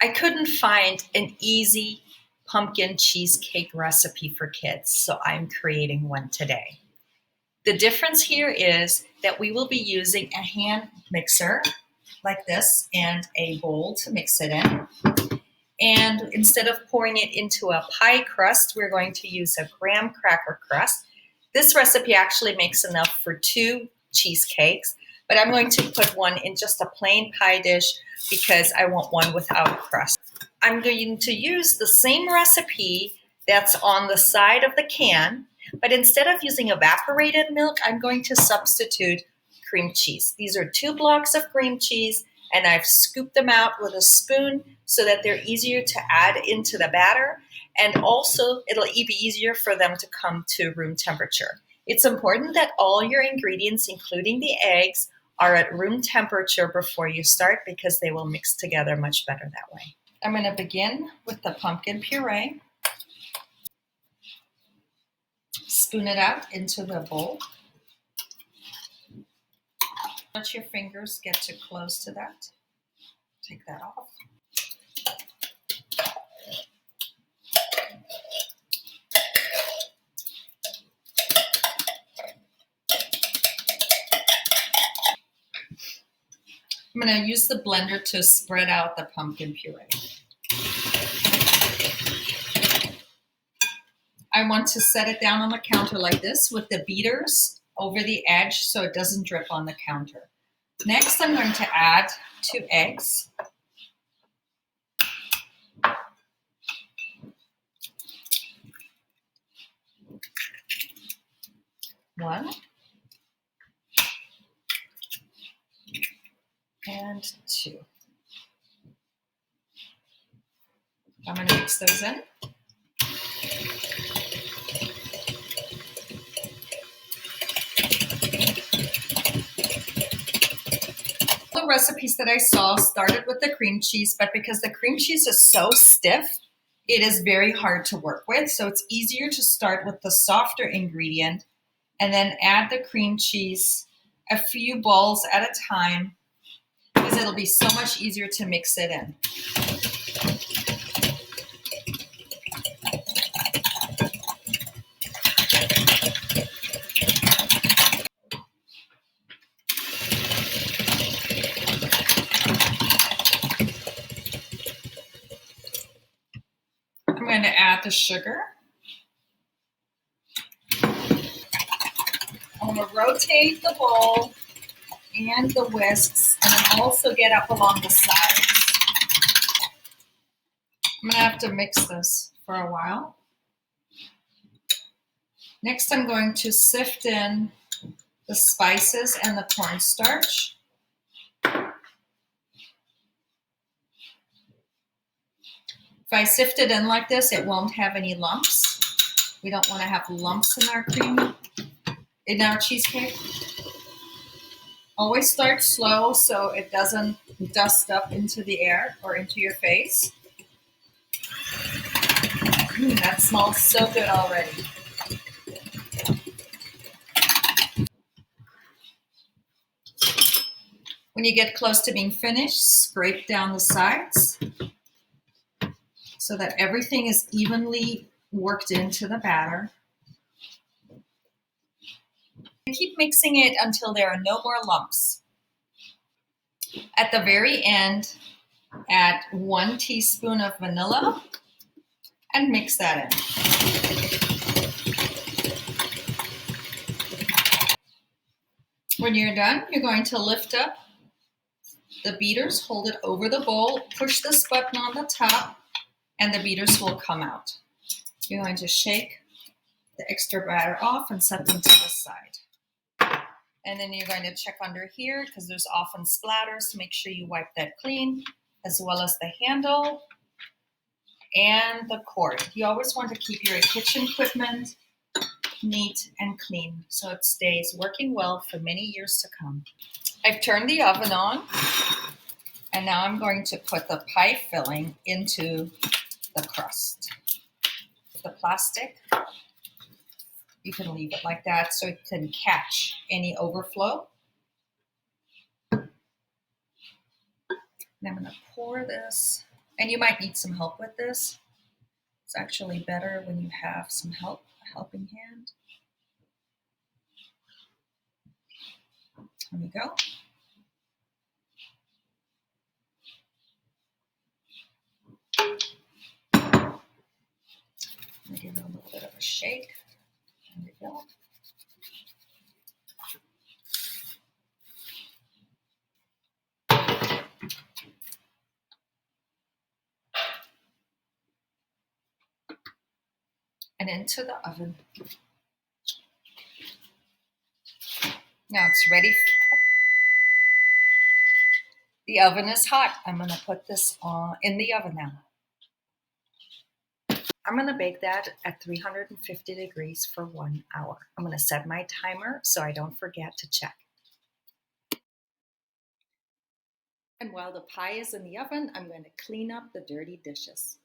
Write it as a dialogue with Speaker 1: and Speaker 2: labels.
Speaker 1: I couldn't find an easy pumpkin cheesecake recipe for kids, so I'm creating one today. The difference here is that we will be using a hand mixer like this and a bowl to mix it in. And instead of pouring it into a pie crust, we're going to use a graham cracker crust. This recipe actually makes enough for 2 cheesecakes, but I'm going to put one in just a plain pie dish because I want one without a crust. I'm going to use the same recipe that's on the side of the can, but instead of using evaporated milk, I'm going to substitute cream cheese. These are 2 blocks of cream cheese, and I've scooped them out with a spoon so that they're easier to add into the batter, and also it'll be easier for them to come to room temperature. It's important that all your ingredients, including the eggs, are at room temperature before you start because they will mix together much better that way. I'm going to begin with the pumpkin puree. Spoon it out into the bowl. Let your fingers get too close to that. Take that off. I'm going to use the blender to spread out the pumpkin puree. I want to set it down on the counter like this with the beaters over the edge so it doesn't drip on the counter. Next, I'm going to add 2 eggs. One. And 2. I'm going to mix those in. The recipes that I saw started with the cream cheese, but because the cream cheese is so stiff, it is very hard to work with. So it's easier to start with the softer ingredient and then add the cream cheese a few balls at a time because it'll be so much easier to mix it in. I'm going to add the sugar. I'm going to rotate the bowl and the whisks and then also get up along the sides. I'm going to have to mix this for a while. Next, I'm going to sift in the spices and the cornstarch. If I sift it in like this, it won't have any lumps. We don't want to have lumps in our cream, in our cheesecake. Always start slow so it doesn't dust up into the air or into your face. That smells so good already. When you get close to being finished, scrape down the sides so that everything is evenly worked into the batter. Keep mixing it until there are no more lumps. At the very end, add 1 teaspoon of vanilla and mix that in. When you're done, you're going to lift up the beaters, hold it over the bowl, push this button on the top, and the beaters will come out. You're going to shake the extra batter off and set them to the side. And then you're going to check under here because there's often splatters. Make sure you wipe that clean, as well as the handle and the cord. You always want to keep your kitchen equipment neat and clean so it stays working well for many years to come. I've turned the oven on, and now I'm going to put the pie filling into the crust. The plastic, you can leave it like that so it can catch any overflow. And I'm going to pour this And you might need some help with this. It's actually better when you have some help, a helping hand. There we go. Give it a little bit of a shake. There we go. And into the oven. Now it's ready. The oven is hot. I'm going to put this in the oven now. I'm going to bake that at 350 degrees for 1 hour. I'm going to set my timer so I don't forget to check. And while the pie is in the oven, I'm going to clean up the dirty dishes.